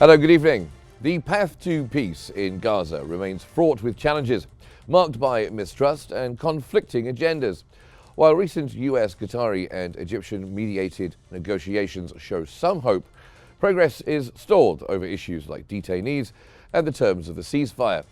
Hello, good evening. The path to peace in Gaza remains fraught with challenges, marked by mistrust and conflicting agendas. While recent US, Qatari and Egyptian mediated negotiations show some hope, progress is stalled over issues like detainees and the terms of the ceasefire.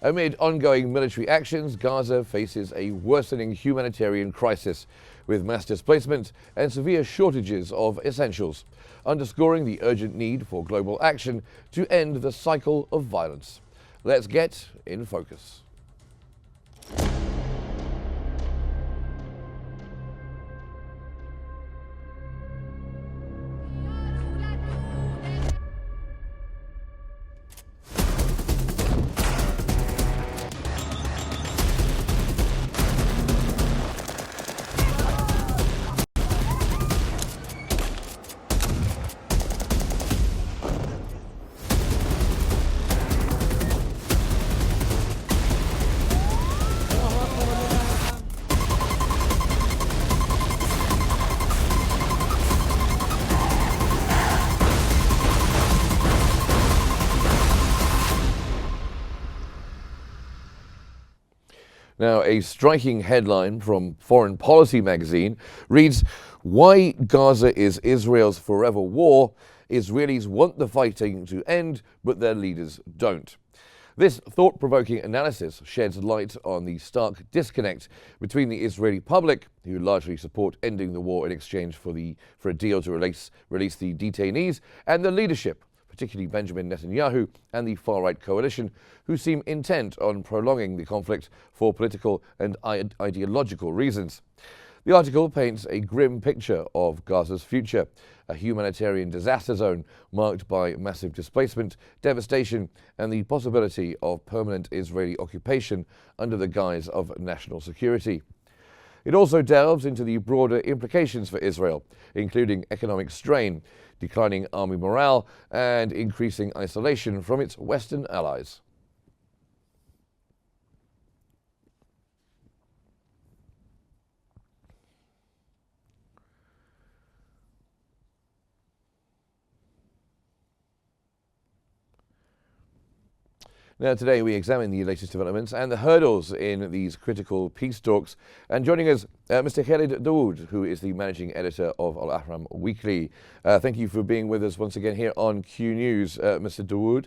Amid ongoing military actions, Gaza faces a worsening humanitarian crisis with mass displacement and severe shortages of essentials, underscoring the urgent need for global action to end the cycle of violence. Let's get in focus. Now, a striking headline from Foreign Policy magazine reads, "Why Gaza is Israel's forever war. Israelis want the fighting to end, but their leaders don't." This thought-provoking analysis sheds light on the stark disconnect between the Israeli public, who largely support ending the war in exchange for a deal to release the detainees, and the leadership, particularly Benjamin Netanyahu and the far-right coalition, who seem intent on prolonging the conflict for political and ideological reasons. The article paints a grim picture of Gaza's future, a humanitarian disaster zone marked by massive displacement, devastation, and the possibility of permanent Israeli occupation under the guise of national security. It also delves into the broader implications for Israel, including economic strain, declining army morale, and increasing isolation from its Western allies. Now, today we examine the latest developments and the hurdles in these critical peace talks. And joining us, Mr. Khalid Dawood, who is the managing editor of Al Ahram Weekly. Thank you for being with us once again here on Q News, Mr. Dawood.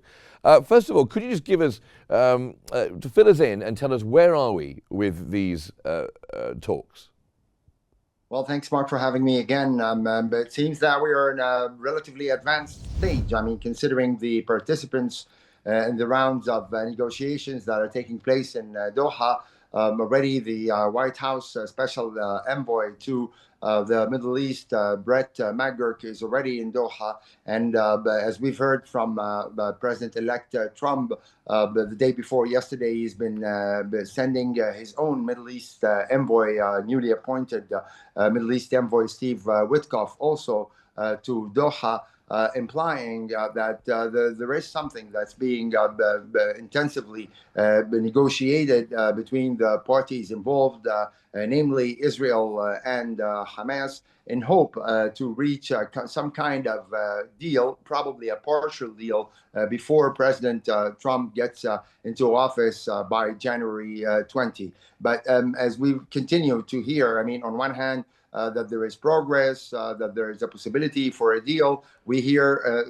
First of all, could you just give us, to fill us in and tell us where are we with these talks? Well, thanks, Mark, for having me again. But it seems that we are in a relatively advanced stage. I mean, considering the participants in the rounds of negotiations that are taking place in Doha. Already the White House special envoy to the Middle East, Brett McGurk, is already in Doha. And as we've heard from President-elect Trump the day before yesterday, he's been sending his own Middle East envoy, newly appointed Middle East envoy Steve Witkoff, also to Doha. Implying that there is something that's being intensively negotiated between the parties involved, namely Israel and Hamas, in hope to reach some kind of deal, probably a partial deal, before President Trump gets into office by January 20. But as we continue to hear, I mean, on one hand, that there is progress, that there is a possibility for a deal. We hear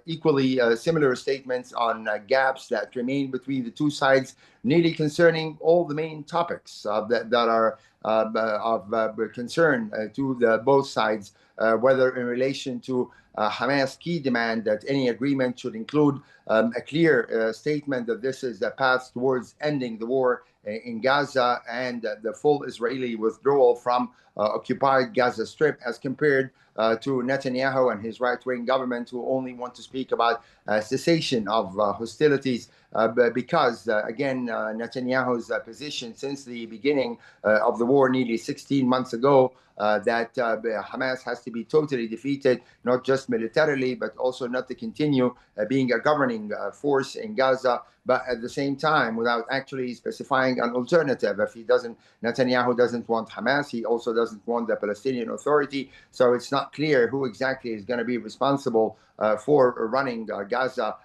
equally similar statements on gaps that remain between the two sides, nearly concerning all the main topics that are of concern to both sides, whether in relation to Hamas' key demand that any agreement should include a clear statement that this is a path towards ending the war in Gaza and the full Israeli withdrawal from occupied Gaza Strip, as compared to Netanyahu and his right-wing government, who only want to speak about cessation of hostilities, because, again, Netanyahu's position since the beginning of the war nearly 16 months ago, that Hamas has to be totally defeated, not just course, militarily, but also not to continue being a governing force in Gaza, but at the same time, without actually specifying an alternative. If Netanyahu doesn't want Hamas, he also doesn't want the Palestinian Authority. So it's not clear who exactly is going to be responsible for running Gaza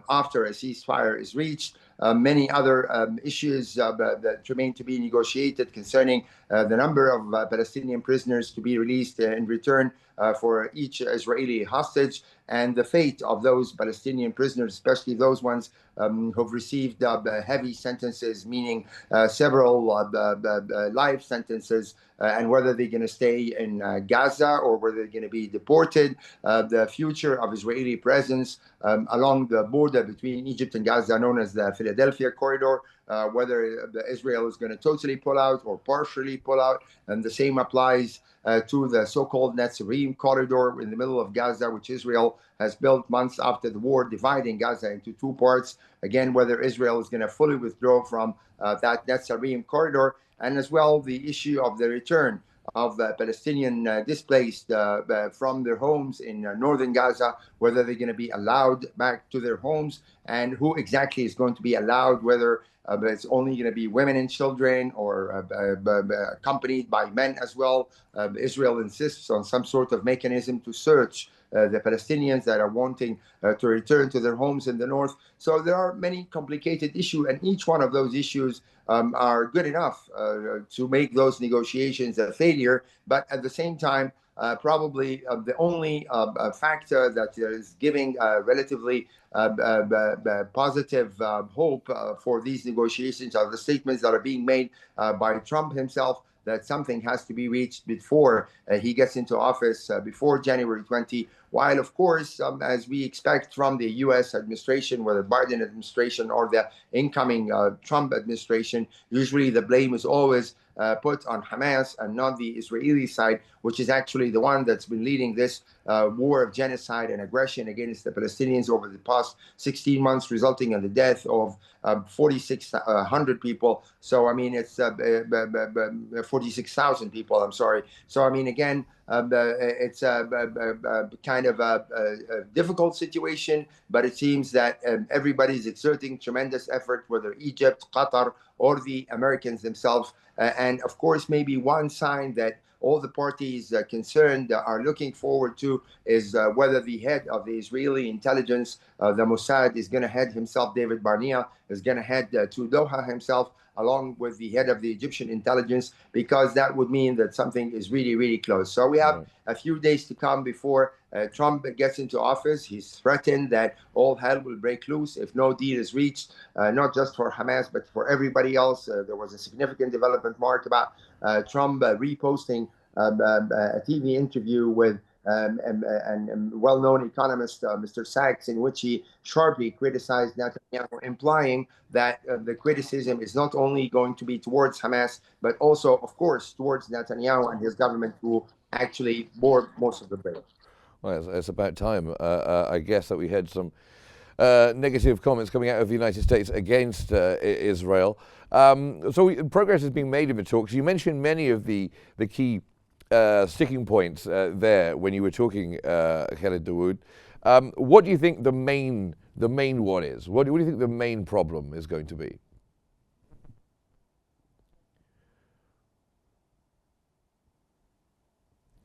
after a ceasefire is reached. Many other issues that remain to be negotiated concerning the number of Palestinian prisoners to be released in return for each Israeli hostage, and the fate of those Palestinian prisoners, especially those ones who've received heavy sentences, meaning several life sentences, and whether they're going to stay in Gaza or whether they're going to be deported. The future of Israeli presence along the border between Egypt and Gaza, known as the Philadelphia Corridor, whether Israel is going to totally pull out or partially pull out. And the same applies to the so-called Netzarim corridor in the middle of Gaza, which Israel has built months after the war, dividing Gaza into two parts. Again, whether Israel is going to fully withdraw from that Netzarim corridor, and as well the issue of the return of Palestinian displaced from their homes in northern Gaza, whether they're going to be allowed back to their homes, and who exactly is going to be allowed, whether it's only going to be women and children or accompanied by men as well. Israel insists on some sort of mechanism to search the Palestinians that are wanting to return to their homes in the north. So there are many complicated issues, and each one of those issues are good enough to make those negotiations a failure. But at the same time, probably the only factor that is giving relatively positive hope for these negotiations are the statements that are being made by Trump himself, that something has to be reached before he gets into office, before January 20, while, of course, as we expect from the U.S. administration, whether Biden administration or the incoming Trump administration, usually the blame is always put on Hamas and not the Israeli side, which is actually the one that's been leading this war of genocide and aggression against the Palestinians over the past 16 months, resulting in the death of 4,600 people. So, I mean, it's 46,000 people, I'm sorry. So, I mean, again, it's kind of a difficult situation, but it seems that everybody's exerting tremendous effort, whether Egypt, Qatar, or the Americans themselves. And of course, maybe one sign that all the parties concerned are looking forward to is whether the head of the Israeli intelligence, the Mossad, is going to head himself, David Barnea, is going to head to Doha himself, along with the head of the Egyptian intelligence, because that would mean that something is really, really close. So we have a few days to come before Trump gets into office. He's threatened that all hell will break loose if no deal is reached, not just for Hamas, but for everybody else. There was a significant development, Mark, about Trump reposting a TV interview with and well-known economist, Mr. Sachs, in which he sharply criticized Netanyahu, implying that the criticism is not only going to be towards Hamas, but also, of course, towards Netanyahu and his government, who actually bore most of the blame. Well, it's about time, I guess, that we had some negative comments coming out of the United States against Israel. Progress is being made in the talks. You mentioned many of the key sticking points there when you were talking, Khaled Dawood. What do you think the main one is? What do you think the main problem is going to be?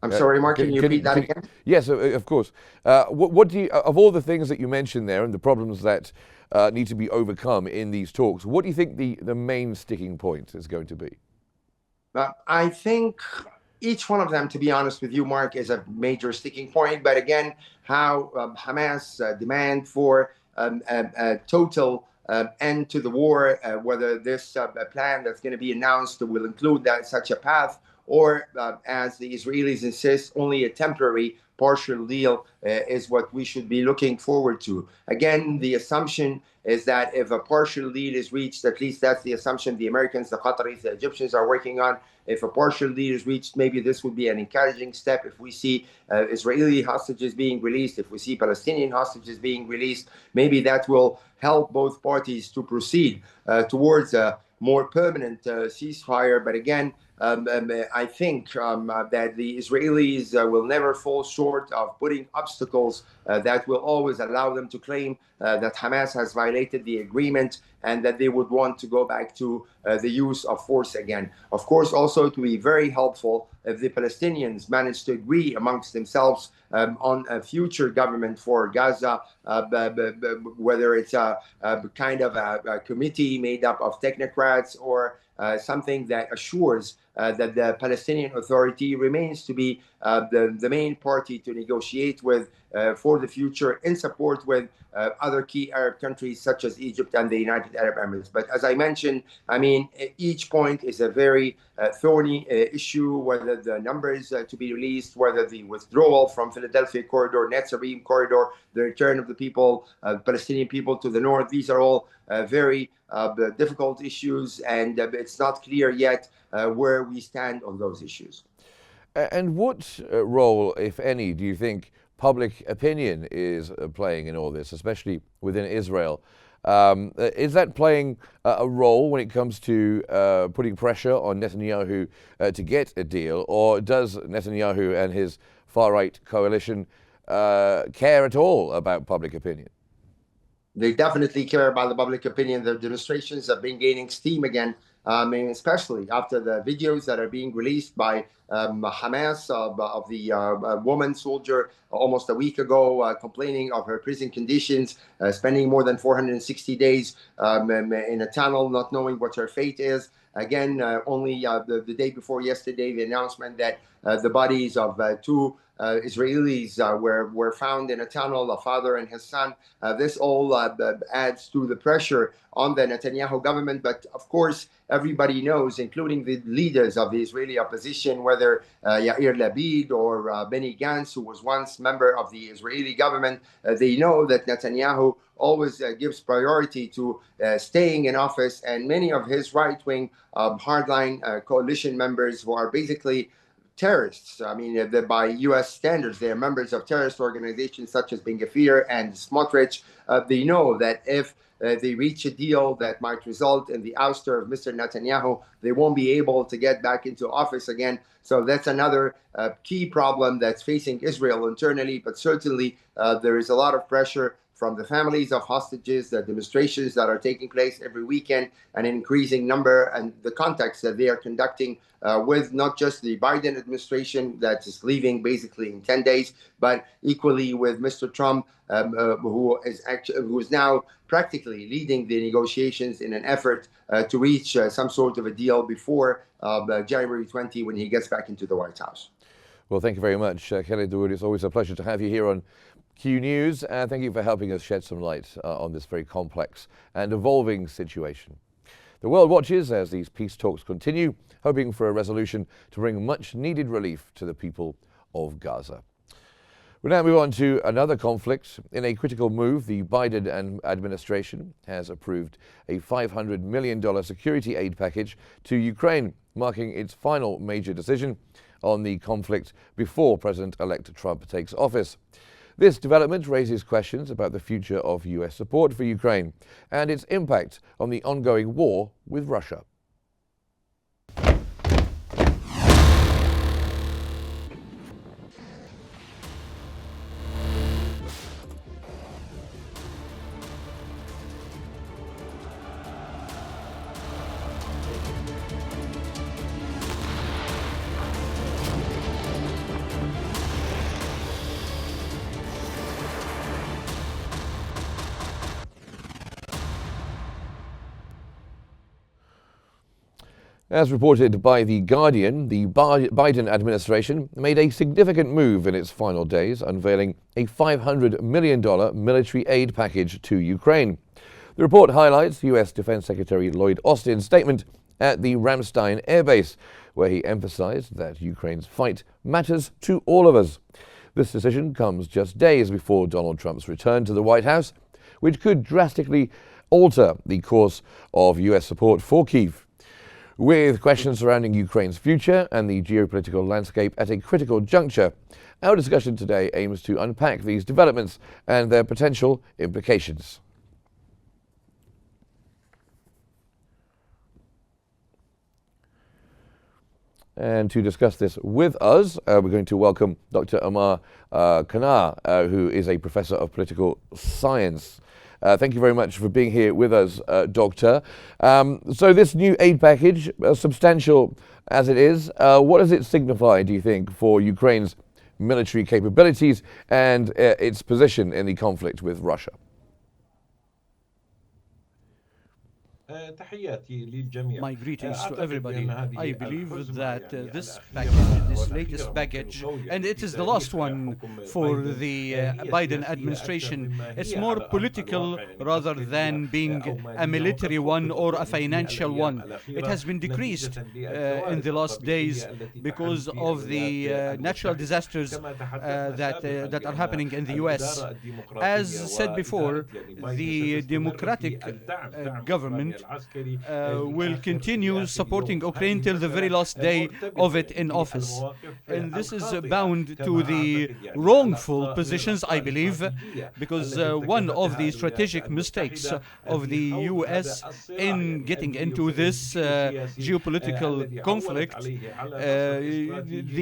I'm sorry, Mark, can you repeat that again? Yes, of course. What do you, of all the things that you mentioned there and the problems that need to be overcome in these talks, what do you think the main sticking point is going to be? I think each one of them, to be honest with you, Mark, is a major sticking point. But again, how Hamas demand for a total end to the war, whether this plan that's going to be announced will include such a path, or as the Israelis insist, only a temporary partial deal is what we should be looking forward to. Again, the assumption is that if a partial deal is reached, at least that's the assumption the Americans, the Qataris, the Egyptians are working on. If a partial deal is reached, maybe this would be an encouraging step. If we see Israeli hostages being released, if we see Palestinian hostages being released, maybe that will help both parties to proceed towards a more permanent ceasefire. But again, I think that the Israelis will never fall short of putting obstacles that will always allow them to claim that Hamas has violated the agreement and that they would want to go back to the use of force again. Of course, also to be very helpful if the Palestinians manage to agree amongst themselves on a future government for Gaza, whether it's a kind of a committee made up of technocrats or something that assures that the Palestinian Authority remains to be the main party to negotiate with for the future, in support with other key Arab countries such as Egypt and the United Arab Emirates. But as I mentioned, I mean, each point is a very thorny issue, whether the numbers to be released, whether the withdrawal from Philadelphia corridor, Netzarim corridor, the return of the people, Palestinian people to the north. These are all very difficult issues, and it's not clear yet where we stand on those issues. And what role, if any, do you think public opinion is playing in all this, especially within Israel? Is that playing a role when it comes to putting pressure on Netanyahu to get a deal, or does Netanyahu and his far-right coalition care at all about public opinion? They definitely care about the public opinion. The demonstrations have been gaining steam again, and especially after the videos that are being released by Hamas of the woman soldier almost a week ago, complaining of her prison conditions, spending more than 460 days in a tunnel, not knowing what her fate is. Again, only the day before yesterday, the announcement that the bodies of two Israelis were found in a tunnel, a father and his son. This all adds to the pressure on the Netanyahu government. But of course, everybody knows, including the leaders of the Israeli opposition, whether Yair Lapid or Benny Gantz, who was once member of the Israeli government, they know that Netanyahu always gives priority to staying in office. And many of his right-wing hardline coalition members who are basically terrorists. I mean, by U.S. standards, they are members of terrorist organizations such as Ben Gvir and Smotrich. They know that if they reach a deal that might result in the ouster of Mr. Netanyahu, they won't be able to get back into office again. So that's another key problem that's facing Israel internally. But certainly there is a lot of pressure from the families of hostages, the demonstrations that are taking place every weekend, an increasing number, and the contacts that they are conducting with not just the Biden administration that is leaving basically in 10 days, but equally with Mr. Trump, who is now practically leading the negotiations in an effort to reach some sort of a deal before January 20, when he gets back into the White House. Well, thank you very much, Khaled Dawood. It's always a pleasure to have you here on Qnews, and thank you for helping us shed some light on this very complex and evolving situation. The world watches as these peace talks continue, hoping for a resolution to bring much needed relief to the people of Gaza. We now move on to another conflict. In a critical move, the Biden administration has approved a $500 million security aid package to Ukraine, marking its final major decision on the conflict before President-elect Trump takes office. This development raises questions about the future of U.S. support for Ukraine and its impact on the ongoing war with Russia. As reported by The Guardian, the Biden administration made a significant move in its final days, unveiling a $500 million military aid package to Ukraine. The report highlights U.S. Defense Secretary Lloyd Austin's statement at the Ramstein Air Base, where he emphasized that Ukraine's fight matters to all of us. This decision comes just days before Donald Trump's return to the White House, which could drastically alter the course of U.S. support for Kyiv. With questions surrounding Ukraine's future and the geopolitical landscape at a critical juncture, our discussion today aims to unpack these developments and their potential implications. And to discuss this with us, we're going to welcome Dr. Amar Khanna, who is a professor of political science. Thank you very much for being here with us, Doctor. So this new aid package, substantial as it is, what does it signify, do you think, for Ukraine's military capabilities and its position in the conflict with Russia? My greetings to everybody. I believe that this package, this latest package, and it is the last one for the Biden administration, it's more political rather than being a military one or a financial one. It has been decreased in the last days because of the natural disasters that are happening in the US. As said before, the Democratic government will continue supporting Ukraine till the very last day of it in office. And this is bound to the wrongful positions, I believe, because one of the strategic mistakes of the US in getting into this geopolitical conflict,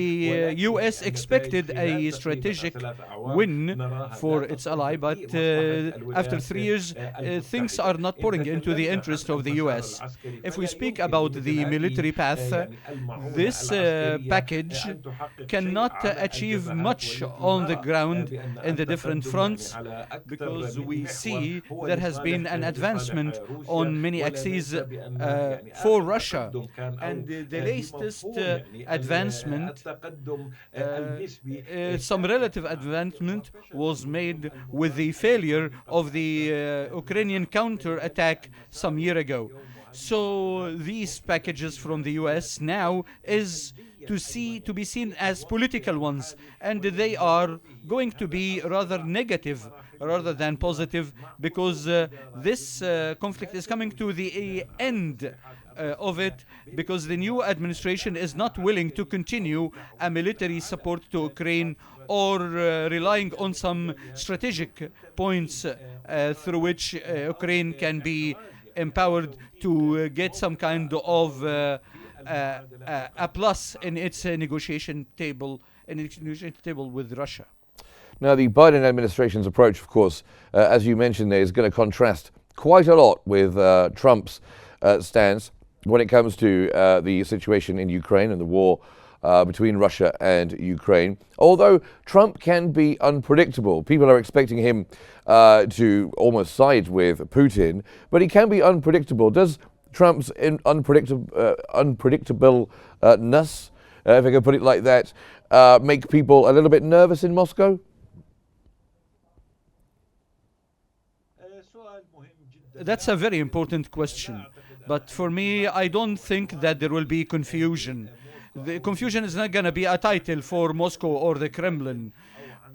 the US expected a strategic win for its ally, but after 3 years, things are not pouring into the interest of the US. If we speak about the military path, this package cannot achieve much on the ground in the different fronts because we see there has been an advancement on many axes for Russia. And the latest advancement, some relative advancement was made with the failure of the Ukrainian counter-attack some year ago. So these packages from the US now is to be seen as political ones, and they are going to be rather negative rather than positive because this conflict is coming to the end of it, because the new administration is not willing to continue a military support to Ukraine or relying on some strategic points through which Ukraine can be empowered to get some kind of a plus in its negotiation table with Russia. Now, the Biden administration's approach, of course, as you mentioned there, is going to contrast quite a lot with Trump's stance when it comes to the situation in Ukraine and the war between Russia and Ukraine. Although Trump can be unpredictable, people are expecting him to almost side with Putin, but he can be unpredictable. Does Trump's unpredictableness, if I can put it like that, make people a little bit nervous in Moscow? That's a very important question. But for me, I don't think that there will be confusion. The confusion is not going to be a title for Moscow or the Kremlin.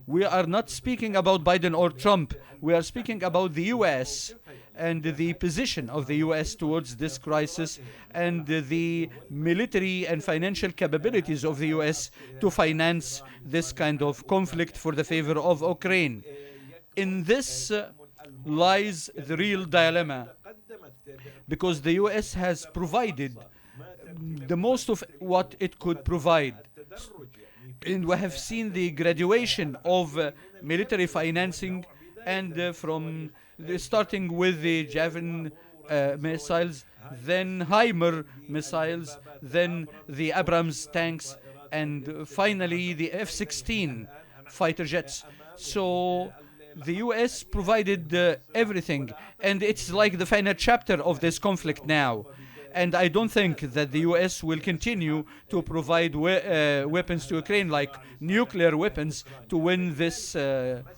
We are not speaking about Biden or Trump. We are speaking about the US and the position of the US towards this crisis and the military and financial capabilities of the US to finance this kind of conflict for the favor of Ukraine. In this lies the real dilemma, because the US has provided the most of what it could provide. And we have seen the graduation of military financing, and from starting with the Javelin missiles, then HIMARS missiles, then the Abrams tanks, and finally the F-16 fighter jets. So the US provided everything, and it's like the final chapter of this conflict now. And I don't think that the US will continue to provide weapons to Ukraine, like nuclear weapons, to win this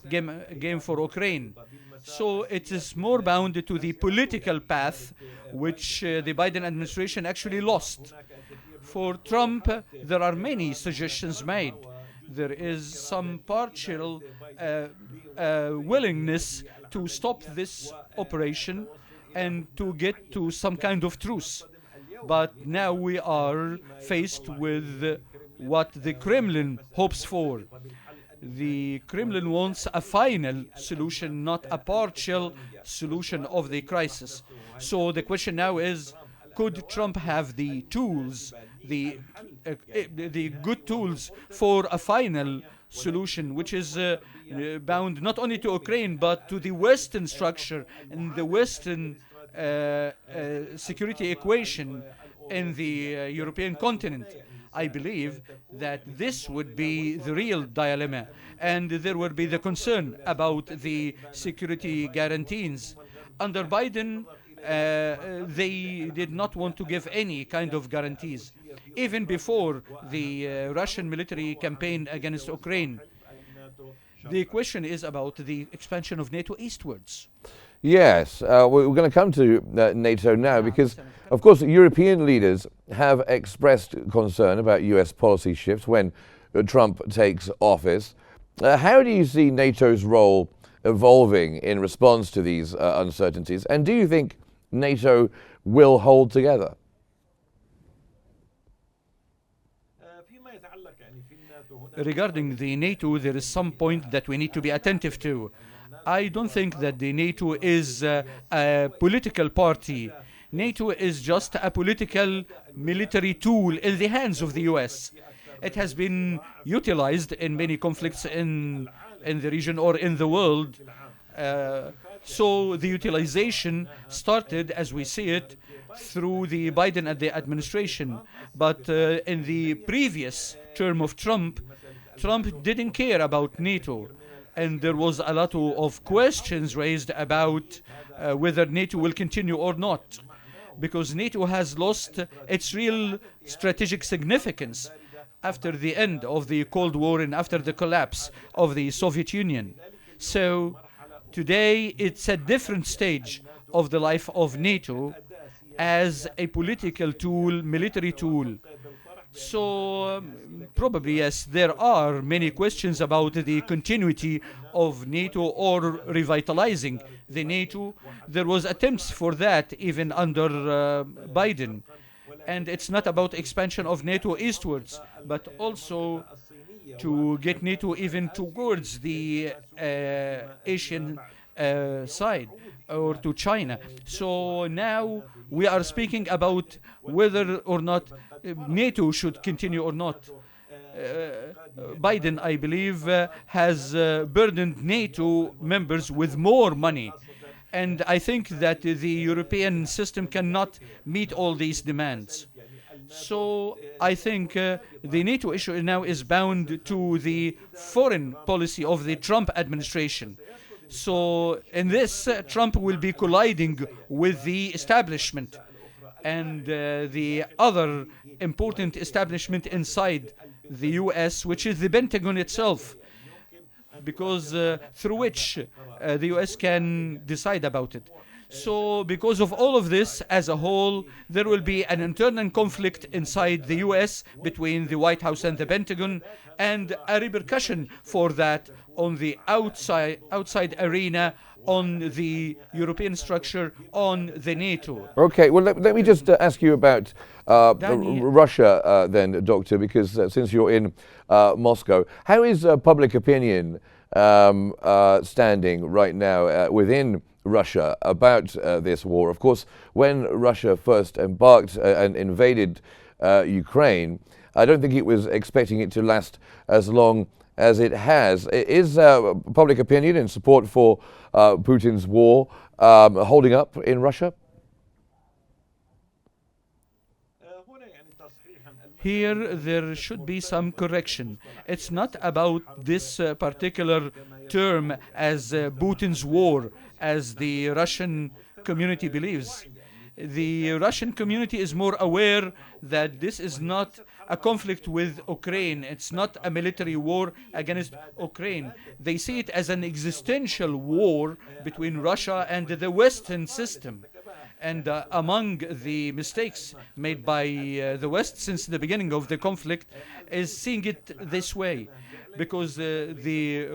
game for Ukraine. So it is more bound to the political path, which the Biden administration actually lost. For Trump, there are many suggestions made. There is some partial willingness to stop this operation and to get to some kind of truce. But now we are faced with what the Kremlin hopes for. The Kremlin wants a final solution, not a partial solution of the crisis. So the question now is, could Trump have the tools, the the good tools for a final solution, which is bound not only to Ukraine but to the Western structure and the Western security equation in the European continent. I believe that this would be the real dilemma, and there would be the concern about the security guarantees. Under Biden, they did not want to give any kind of guarantees. Even before the Russian military campaign against Ukraine, the question is about the expansion of NATO eastwards. Yes, we're going to come to NATO now because, of course, European leaders have expressed concern about US policy shifts when Trump takes office. How do you see NATO's role evolving in response to these uncertainties? And do you think NATO will hold together? Regarding the NATO, there is some point that we need to be attentive to. I don't think that the NATO is a political party. NATO is just a political military tool in the hands of the US. It has been utilized in many conflicts in the region or in the world. So the utilization started, as we see it, through the Biden administration. But in the previous term of Trump didn't care about NATO. And there was a lot of questions raised about whether NATO will continue or not, because NATO has lost its real strategic significance after the end of the Cold War and after the collapse of the Soviet Union. So today it's a different stage of the life of NATO as a political tool, military tool. So probably, yes, there are many questions about the continuity of NATO or revitalizing the NATO. There was attempts for that even under Biden. And it's not about expansion of NATO eastwards, but also to get NATO even towards the Asian side or to China. So now we are speaking about whether or not NATO should continue or not. Biden, I believe, has burdened NATO members with more money. And I think that the European system cannot meet all these demands. So I think the NATO issue now is bound to the foreign policy of the Trump administration. So in this, Trump will be colliding with the establishment and the other important establishment inside the US, which is the Pentagon itself, because through which the US can decide about it. So because of all of this as a whole, there will be an internal conflict inside the US between the White House and the Pentagon, and a repercussion for that on the outside arena, on the European structure, on the NATO. Okay, well, let me just ask you about Russia then, Doctor, because since you're in Moscow, how is public opinion standing right now within Russia about this war? Of course, when Russia first embarked and invaded Ukraine, I don't think it was expecting it to last as long as it has. Is public opinion in support for Putin's war holding up in Russia? Here, there should be some correction. It's not about this particular term as Putin's war, as the Russian community believes. The Russian community is more aware that this is not a conflict with Ukraine. It's not a military war against Ukraine. They see it as an existential war between Russia and the Western system. And among the mistakes made by the West since the beginning of the conflict is seeing it this way, because the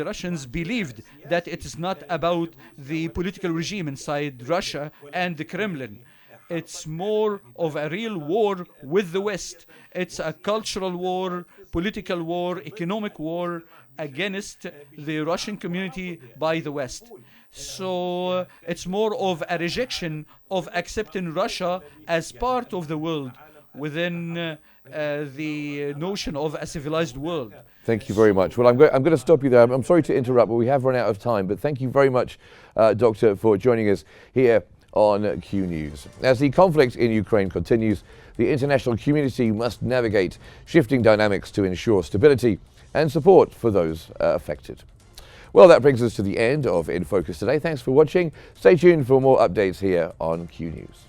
Russians believed that it is not about the political regime inside Russia and the Kremlin. It's more of a real war with the West. It's a cultural war, political war, economic war against the Russian community by the West. So it's more of a rejection of accepting Russia as part of the world, within the notion of a civilized world. Thank you very much. Well, I'm going to stop you there. I'm sorry to interrupt, but we have run out of time. But thank you very much, Doctor, for joining us here on Q News. As the conflict in Ukraine continues, the international community must navigate shifting dynamics to ensure stability and support for those affected. Well, that brings us to the end of In Focus today. Thanks for watching. Stay tuned for more updates here on Q News.